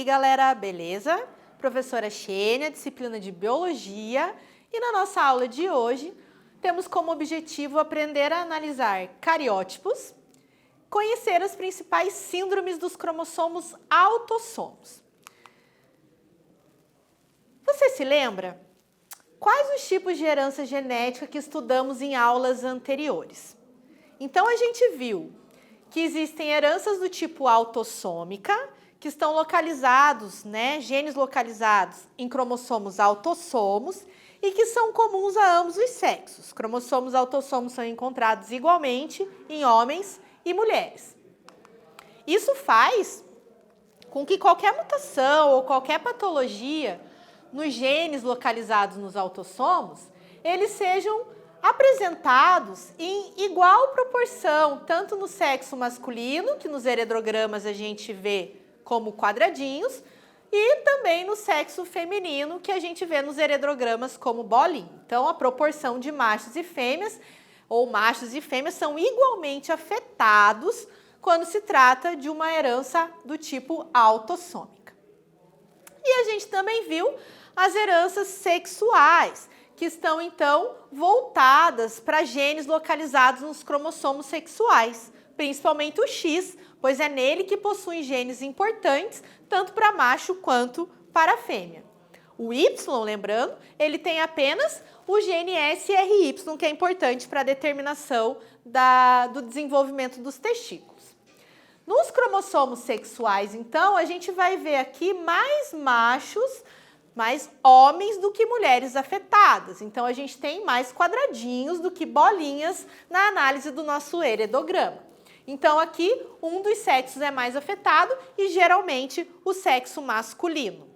galera, beleza? Professora Xênia, disciplina de Biologia, e na nossa aula de hoje temos como objetivo aprender a analisar cariótipos, conhecer as principais síndromes dos cromossomos autossomos. Você se lembra? Quais os tipos de herança genética que estudamos em aulas anteriores? Então a gente viu que existem heranças do tipo autossômica, que estão localizados, genes localizados em cromossomos autossomos e que são comuns a ambos os sexos. Cromossomos autossomos são encontrados igualmente em homens e mulheres. Isso faz com que qualquer mutação ou qualquer patologia nos genes localizados nos autossomos, eles sejam apresentados em igual proporção, tanto no sexo masculino, que nos heredogramas a gente vê como quadradinhos, e também no sexo feminino, que a gente vê nos heredogramas como bolinha. Então, a proporção de machos e fêmeas, ou machos e fêmeas, são igualmente afetados quando se trata de uma herança do tipo autossômica. E a gente também viu as heranças sexuais, que estão, então, voltadas para genes localizados nos cromossomos sexuais, principalmente o X, pois é nele que possuem genes importantes, tanto para macho quanto para fêmea. O Y, lembrando, ele tem apenas o gene SRY, que é importante para a determinação do desenvolvimento dos testículos. Nos cromossomos sexuais, então, a gente vai ver aqui mais machos, mais homens do que mulheres afetadas. Então, a gente tem mais quadradinhos do que bolinhas na análise do nosso heredograma. Então, aqui, um dos sexos é mais afetado e, geralmente, o sexo masculino.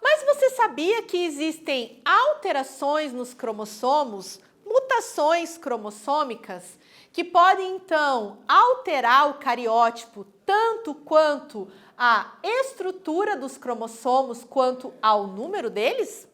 Mas você sabia que existem alterações nos cromossomos, mutações cromossômicas, que podem, então, alterar o cariótipo tanto quanto a estrutura dos cromossomos quanto ao número deles?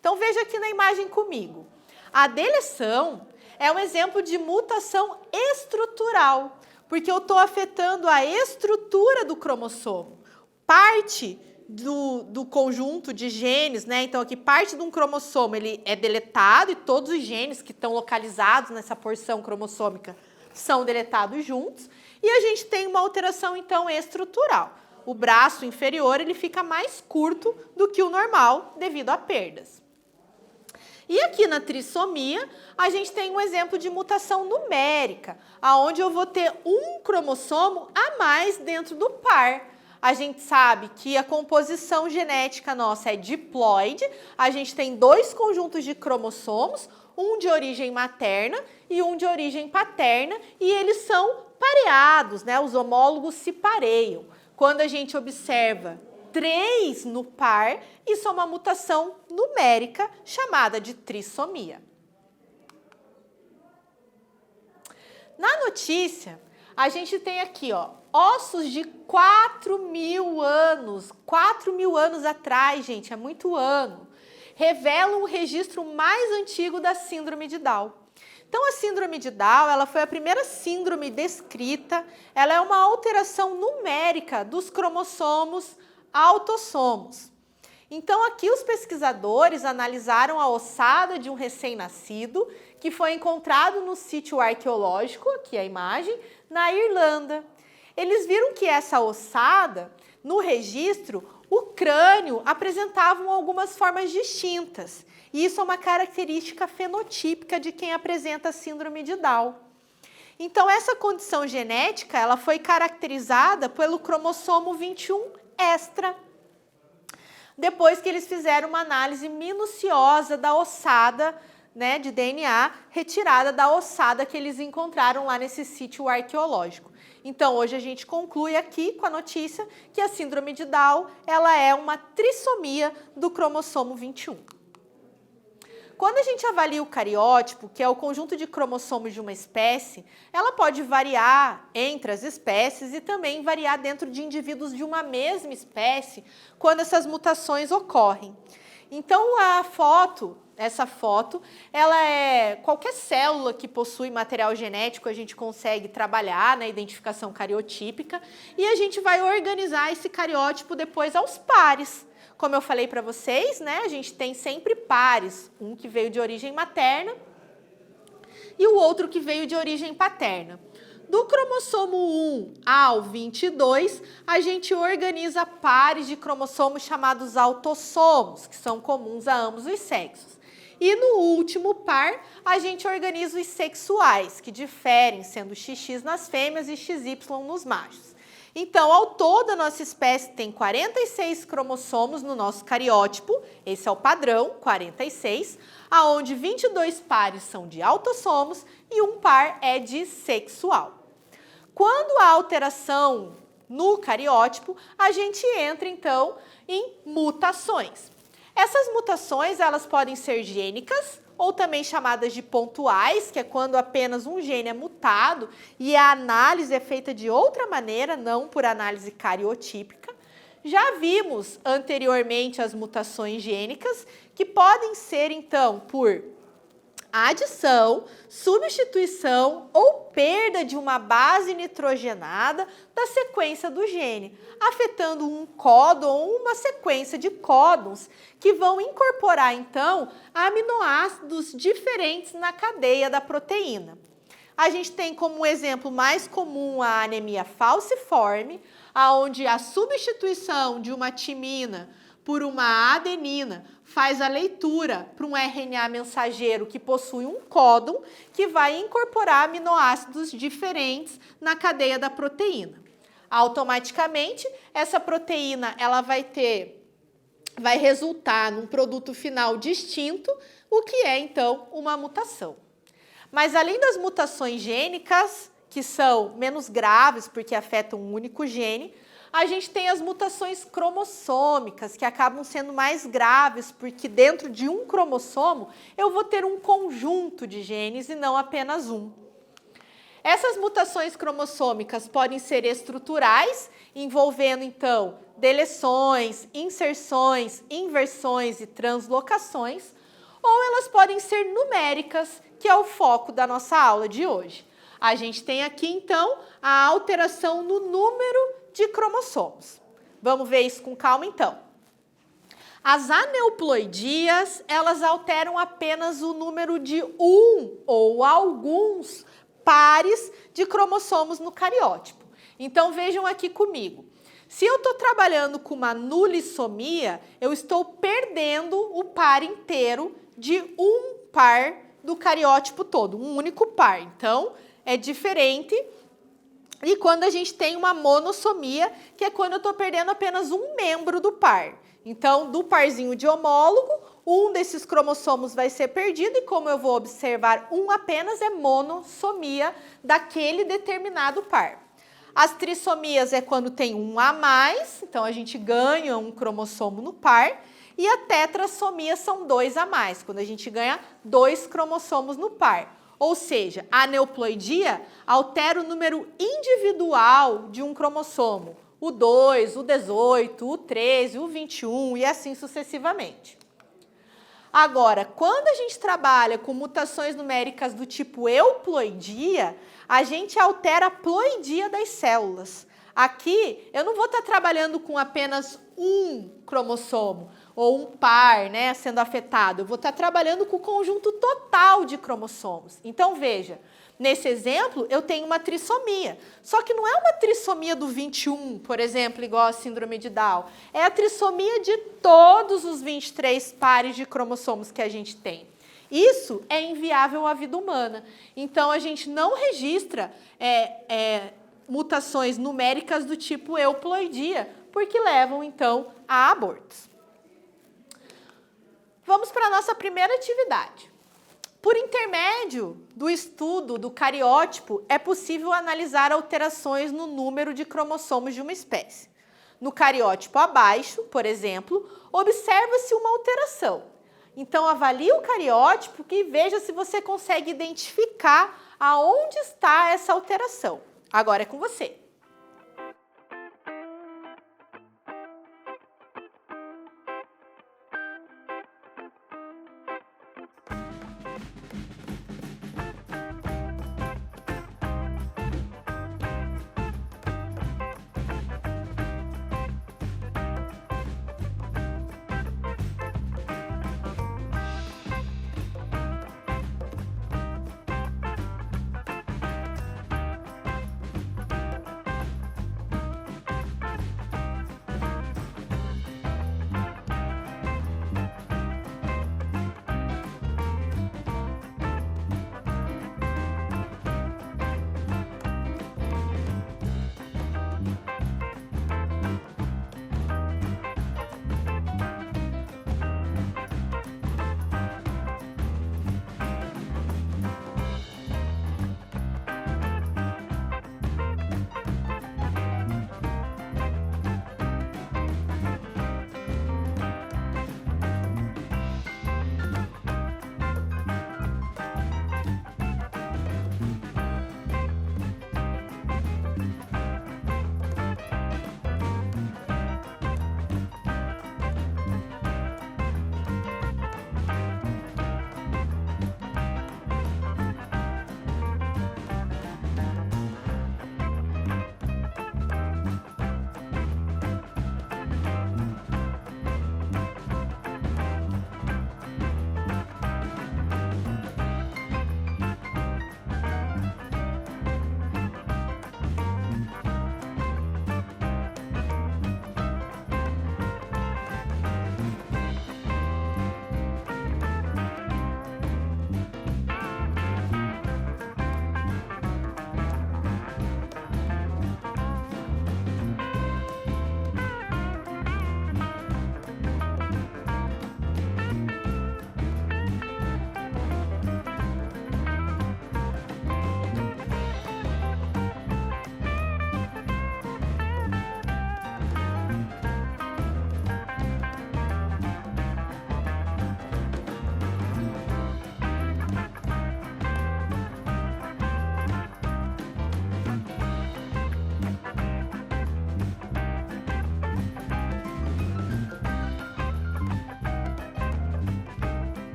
Então, veja aqui na imagem comigo. A deleção é um exemplo de mutação estrutural, porque eu estou afetando a estrutura do cromossomo. Parte do conjunto de genes, então aqui parte de um cromossomo ele é deletado e todos os genes que estão localizados nessa porção cromossômica são deletados juntos, e a gente tem uma alteração, então, estrutural. O braço inferior ele fica mais curto do que o normal devido a perdas. E aqui na trissomia, a gente tem um exemplo de mutação numérica, onde eu vou ter um cromossomo a mais dentro do par. A gente sabe que a composição genética nossa é diploide, a gente tem dois conjuntos de cromossomos, um de origem materna e um de origem paterna, e eles são pareados, os homólogos se pareiam. Quando a gente observa 3 no par, isso é uma mutação numérica chamada de trissomia. Na notícia, a gente tem aqui, ossos de 4.000 anos. 4.000 anos atrás, gente, é muito ano. Revelam o registro mais antigo da síndrome de Down. Então, a síndrome de Down, ela foi a primeira síndrome descrita. Ela é uma alteração numérica dos cromossomos autossomos. Então, aqui os pesquisadores analisaram a ossada de um recém-nascido que foi encontrado no sítio arqueológico, aqui a imagem, na Irlanda. Eles viram que essa ossada, no registro, o crânio apresentava algumas formas distintas. E isso é uma característica fenotípica de quem apresenta a síndrome de Down. Então, essa condição genética ela foi caracterizada pelo cromossomo 21 extra. Depois que eles fizeram uma análise minuciosa da ossada, de DNA, retirada da ossada que eles encontraram lá nesse sítio arqueológico. Então, hoje a gente conclui aqui com a notícia que a síndrome de Down ela é uma trissomia do cromossomo 21. Quando a gente avalia o cariótipo, que é o conjunto de cromossomos de uma espécie, ela pode variar entre as espécies e também variar dentro de indivíduos de uma mesma espécie quando essas mutações ocorrem. Então, a foto essa foto, ela é qualquer célula que possui material genético, a gente consegue trabalhar na identificação cariotípica e a gente vai organizar esse cariótipo depois aos pares. Como eu falei para vocês, né, a gente tem sempre pares, um que veio de origem materna e o outro que veio de origem paterna. Do cromossomo 1 ao 22, a gente organiza pares de cromossomos chamados autossomos, que são comuns a ambos os sexos. E no último par, a gente organiza os sexuais, que diferem, sendo XX nas fêmeas e XY nos machos. Então, ao todo, a nossa espécie tem 46 cromossomos no nosso cariótipo, esse é o padrão, 46, aonde 22 pares são de autossomos e um par é de sexual. Quando há alteração no cariótipo, a gente entra, então, em mutações. Essas mutações, elas podem ser gênicas, ou também chamadas de pontuais, que é quando apenas um gene é mutado e a análise é feita de outra maneira, não por análise cariotípica. Já vimos anteriormente as mutações gênicas, que podem ser, então, por adição, substituição ou perda de uma base nitrogenada da sequência do gene, afetando um códon ou uma sequência de códons que vão incorporar, então, aminoácidos diferentes na cadeia da proteína. A gente tem como exemplo mais comum a anemia falciforme, onde a substituição de uma timina por uma adenina faz a leitura para um RNA mensageiro que possui um códon que vai incorporar aminoácidos diferentes na cadeia da proteína. Automaticamente, essa proteína ela vai resultar num produto final distinto, o que é então uma mutação. Mas além das mutações gênicas, que são menos graves porque afetam um único gene, a gente tem as mutações cromossômicas, que acabam sendo mais graves, porque dentro de um cromossomo eu vou ter um conjunto de genes e não apenas um. Essas mutações cromossômicas podem ser estruturais, envolvendo, então, deleções, inserções, inversões e translocações, ou elas podem ser numéricas, que é o foco da nossa aula de hoje. A gente tem aqui, então, a alteração no número de cromossomos. Vamos ver isso com calma, então. As aneuploidias, elas alteram apenas o número de um ou alguns pares de cromossomos no cariótipo. Então, vejam aqui comigo. Se eu estou trabalhando com uma nulissomia, eu estou perdendo o par inteiro de um par do cariótipo todo, um único par. Então, é diferente. E quando a gente tem uma monossomia, que é quando eu estou perdendo apenas um membro do par. Então, do parzinho de homólogo, um desses cromossomos vai ser perdido e como eu vou observar um apenas, é monossomia daquele determinado par. As trissomias é quando tem um a mais, então a gente ganha um cromossomo no par. E a tetrassomia são 2 a mais, quando a gente ganha 2 cromossomos no par. Ou seja, a aneuploidia altera o número individual de um cromossomo, o 2, o 18, o 13, o 21 e assim sucessivamente. Agora, quando a gente trabalha com mutações numéricas do tipo euploidia, a gente altera a ploidia das células. Aqui, eu não vou estar trabalhando com apenas um cromossomo ou um par, né, sendo afetado. Eu vou estar trabalhando com o conjunto total de cromossomos. Então, veja, nesse exemplo, eu tenho uma trissomia. Só que não é uma trissomia do 21, por exemplo, igual a síndrome de Down. É a trissomia de todos os 23 pares de cromossomos que a gente tem. Isso é inviável à vida humana. Então, a gente não registra mutações numéricas do tipo euploidia, porque levam, então, a abortos. Vamos para a nossa primeira atividade. Por intermédio do estudo do cariótipo, é possível analisar alterações no número de cromossomos de uma espécie. No cariótipo abaixo, por exemplo, observa-se uma alteração. Então, avalie o cariótipo e veja se você consegue identificar aonde está essa alteração. Agora é com você.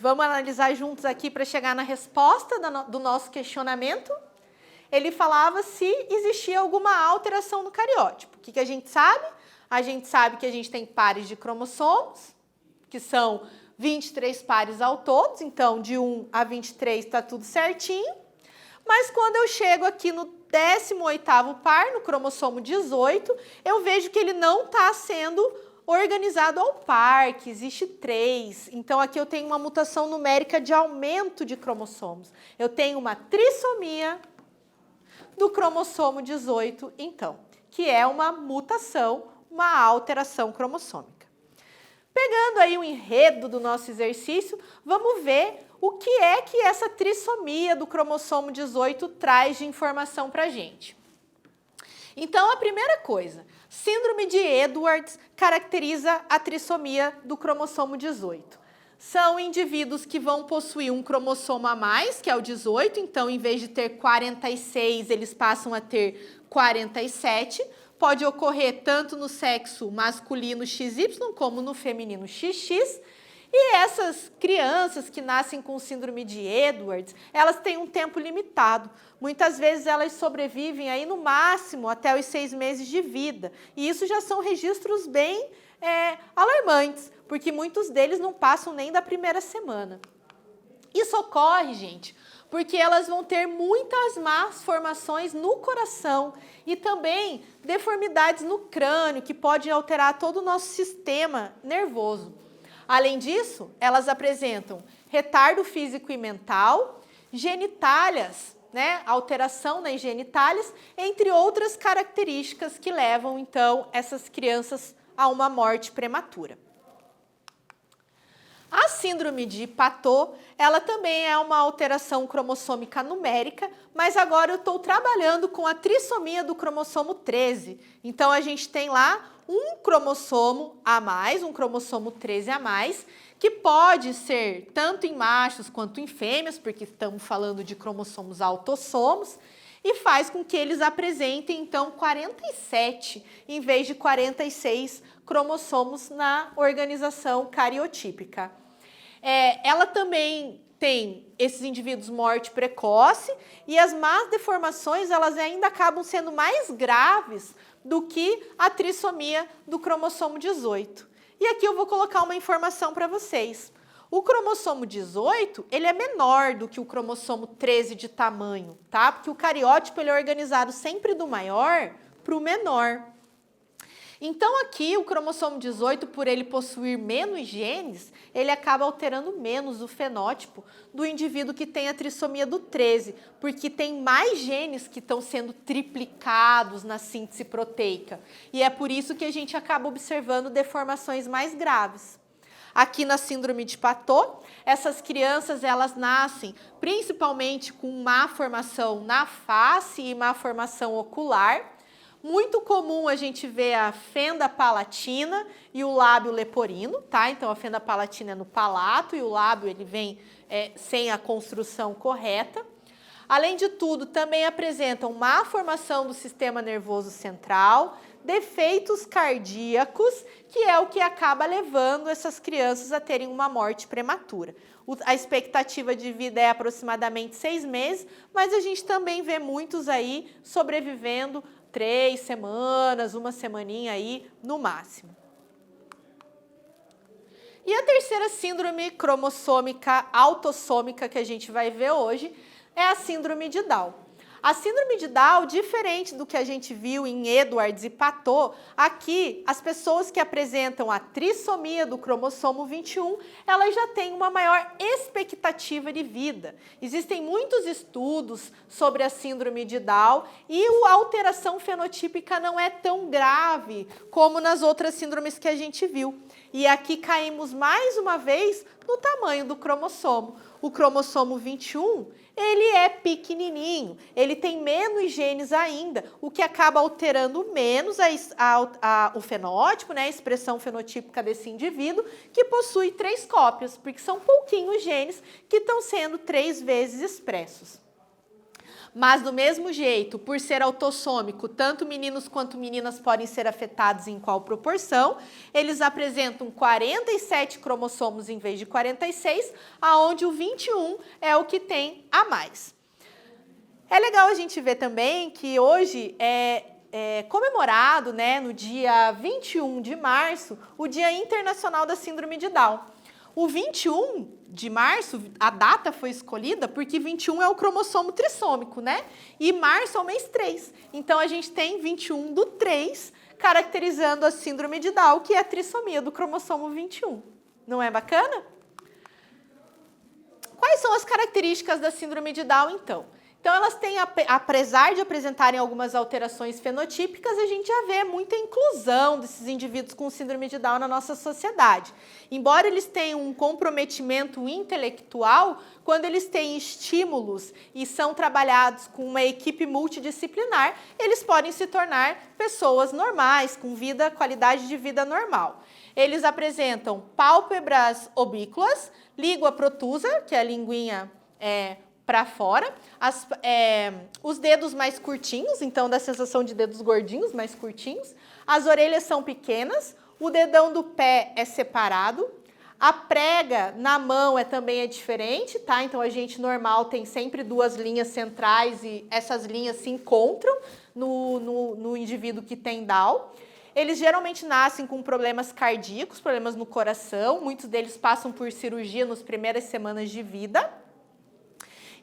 Vamos analisar juntos aqui para chegar na resposta do nosso questionamento. Ele falava se existia alguma alteração no cariótipo. O que a gente sabe? A gente sabe que a gente tem pares de cromossomos, que são 23 pares ao todo, então de 1 a 23 está tudo certinho. Mas quando eu chego aqui no 18º par, no cromossomo 18, eu vejo que ele não está sendo organizado ao par, que existe 3. Então, aqui eu tenho uma mutação numérica de aumento de cromossomos. Eu tenho uma trissomia do cromossomo 18, então, que é uma mutação, uma alteração cromossômica. Pegando aí o enredo do nosso exercício, vamos ver o que é que essa trissomia do cromossomo 18 traz de informação para a gente. Então, a primeira coisa, síndrome de Edwards caracteriza a trissomia do cromossomo 18. São indivíduos que vão possuir um cromossomo a mais, que é o 18, então, em vez de ter 46, eles passam a ter 47. Pode ocorrer tanto no sexo masculino XY como no feminino XX. E essas crianças que nascem com síndrome de Edwards, elas têm um tempo limitado. Muitas vezes elas sobrevivem aí no máximo até os 6 meses de vida. E isso já são registros bem alarmantes, porque muitos deles não passam nem da primeira semana. Isso ocorre, gente, porque elas vão ter muitas más formações no coração e também deformidades no crânio, que podem alterar todo o nosso sistema nervoso. Além disso, elas apresentam retardo físico e mental, genitálias, alteração nas genitálias, entre outras características que levam, então, essas crianças a uma morte prematura. A síndrome de Patau, ela também é uma alteração cromossômica numérica, mas agora eu estou trabalhando com a trissomia do cromossomo 13. Então, a gente tem lá um cromossomo a mais, um cromossomo 13 a mais, que pode ser tanto em machos quanto em fêmeas, porque estamos falando de cromossomos autossomos, e faz com que eles apresentem, então, 47 em vez de 46 cromossomos na organização cariotípica. Ela também tem esses indivíduos morte precoce e as más deformações, elas ainda acabam sendo mais graves do que a trissomia do cromossomo 18. E aqui eu vou colocar uma informação para vocês. O cromossomo 18, ele é menor do que o cromossomo 13 de tamanho, tá? Porque o cariótipo ele é organizado sempre do maior para o menor. Então, aqui, o cromossomo 18, por ele possuir menos genes, ele acaba alterando menos o fenótipo do indivíduo que tem a trissomia do 13, porque tem mais genes que estão sendo triplicados na síntese proteica. E é por isso que a gente acaba observando deformações mais graves. Aqui na síndrome de Patau, essas crianças elas nascem principalmente com má formação na face e má formação ocular. Muito comum a gente ver a fenda palatina e o lábio leporino, tá? Então, a fenda palatina é no palato e o lábio ele vem sem a construção correta. Além de tudo, também apresentam má formação do sistema nervoso central, defeitos cardíacos, que é o que acaba levando essas crianças a terem uma morte prematura. A expectativa de vida é aproximadamente 6 meses, mas a gente também vê muitos aí sobrevivendo 3 semanas, uma semaninha aí no máximo. E a terceira síndrome cromossômica autossômica que a gente vai ver hoje é a síndrome de Down. A síndrome de Down, diferente do que a gente viu em Edwards e Patau, aqui as pessoas que apresentam a trissomia do cromossomo 21, elas já têm uma maior expectativa de vida. Existem muitos estudos sobre a síndrome de Down e a alteração fenotípica não é tão grave como nas outras síndromes que a gente viu. E aqui caímos mais uma vez no tamanho do cromossomo. O cromossomo 21, ele é pequenininho, ele tem menos genes ainda, o que acaba alterando menos o fenótipo, a expressão fenotípica desse indivíduo, que possui 3 cópias, porque são pouquinhos genes que estão sendo 3 vezes expressos. Mas do mesmo jeito, por ser autossômico, tanto meninos quanto meninas podem ser afetados em qual proporção, eles apresentam 47 cromossomos em vez de 46, aonde o 21 é o que tem a mais. É legal a gente ver também que hoje é comemorado, né, no dia 21 de março, o Dia Internacional da Síndrome de Down. O 21 de março, a data foi escolhida porque 21 é o cromossomo trissômico, né? E março é o mês 3. Então, a gente tem 21 do 3, caracterizando a síndrome de Down, que é a trissomia do cromossomo 21. Não é bacana? Quais são as características da síndrome de Down, então? Então, elas têm, apesar de apresentarem algumas alterações fenotípicas, a gente já vê muita inclusão desses indivíduos com síndrome de Down na nossa sociedade. Embora eles tenham um comprometimento intelectual, quando eles têm estímulos e são trabalhados com uma equipe multidisciplinar, eles podem se tornar pessoas normais, com qualidade de vida normal. Eles apresentam pálpebras oblíquas, língua protusa, que é a linguinha para fora, os dedos mais curtinhos, então dá a sensação de dedos gordinhos, mais curtinhos, as orelhas são pequenas, o dedão do pé é separado, a prega na mão também é diferente, tá? Então a gente normal tem sempre duas linhas centrais e essas linhas se encontram no indivíduo que tem Down. Eles geralmente nascem com problemas cardíacos, problemas no coração, muitos deles passam por cirurgia nas primeiras semanas de vida.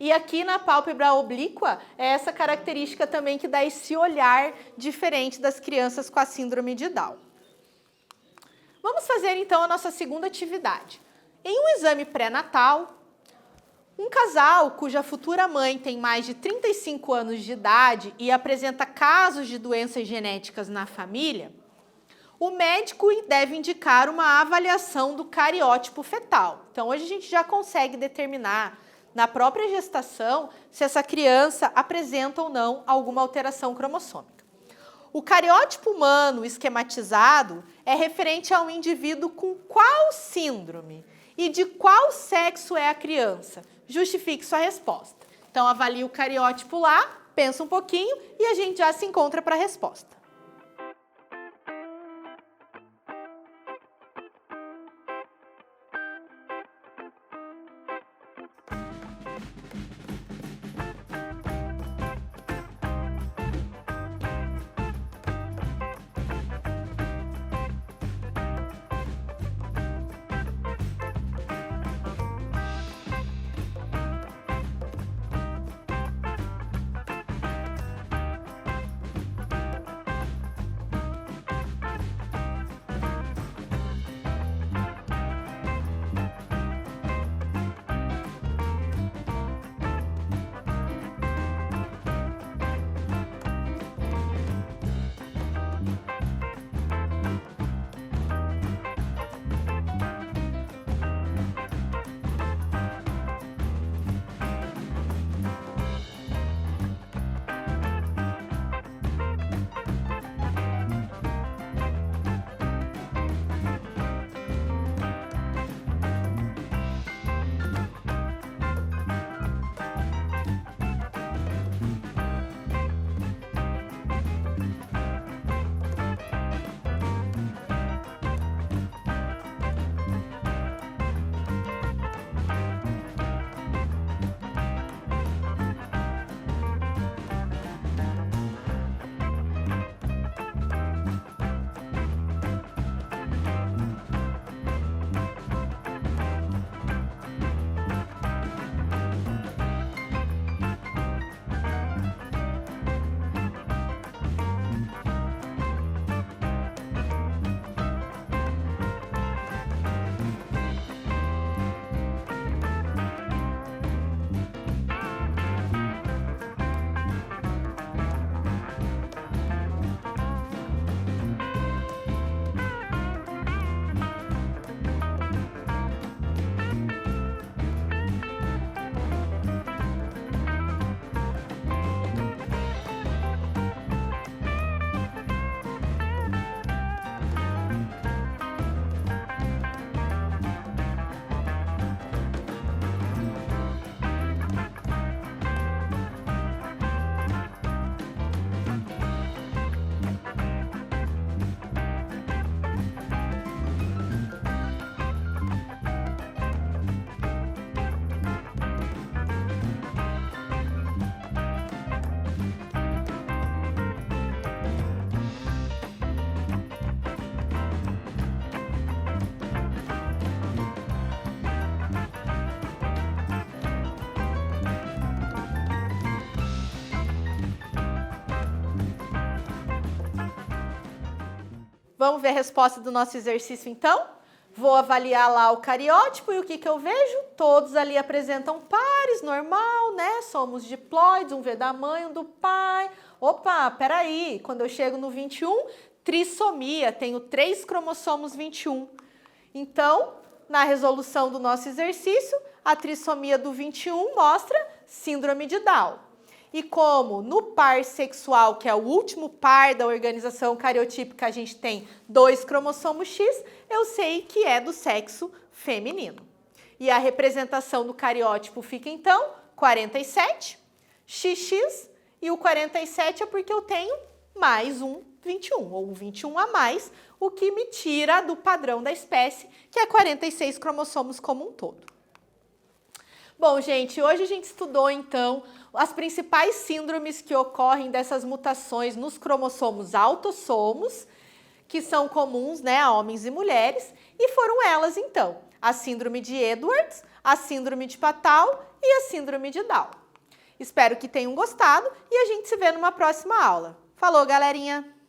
E aqui na pálpebra oblíqua é essa característica também que dá esse olhar diferente das crianças com a síndrome de Down. Vamos fazer então a nossa segunda atividade. Em um exame pré-natal, um casal cuja futura mãe tem mais de 35 anos de idade e apresenta casos de doenças genéticas na família, o médico deve indicar uma avaliação do cariótipo fetal. Então, hoje a gente já consegue determinar na própria gestação se essa criança apresenta ou não alguma alteração cromossômica. O cariótipo humano esquematizado é referente a um indivíduo com qual síndrome e de qual sexo é a criança. Justifique sua resposta. Então, avalie o cariótipo lá, pensa um pouquinho e a gente já se encontra para a resposta. Vamos ver a resposta do nosso exercício, então? Vou avaliar lá o cariótipo e o que que eu vejo? Todos ali apresentam pares, normal, né? Somos diploides, um veio da mãe, um do pai. Opa, peraí, quando eu chego no 21, trissomia, tenho 3 cromossomos 21. Então, na resolução do nosso exercício, a trissomia do 21 mostra síndrome de Down. E como no par sexual, que é o último par da organização cariotípica, a gente tem 2 cromossomos X, eu sei que é do sexo feminino. E a representação do cariótipo fica, então, 47, XX, e o 47 é porque eu tenho mais um 21, ou um 21 a mais, o que me tira do padrão da espécie, que é 46 cromossomos como um todo. Bom, gente, hoje a gente estudou, então, as principais síndromes que ocorrem dessas mutações nos cromossomos autossomos, que são comuns, né, a homens e mulheres, e foram elas, então, a síndrome de Edwards, a síndrome de Patau e a síndrome de Down. Espero que tenham gostado e a gente se vê numa próxima aula. Falou, galerinha!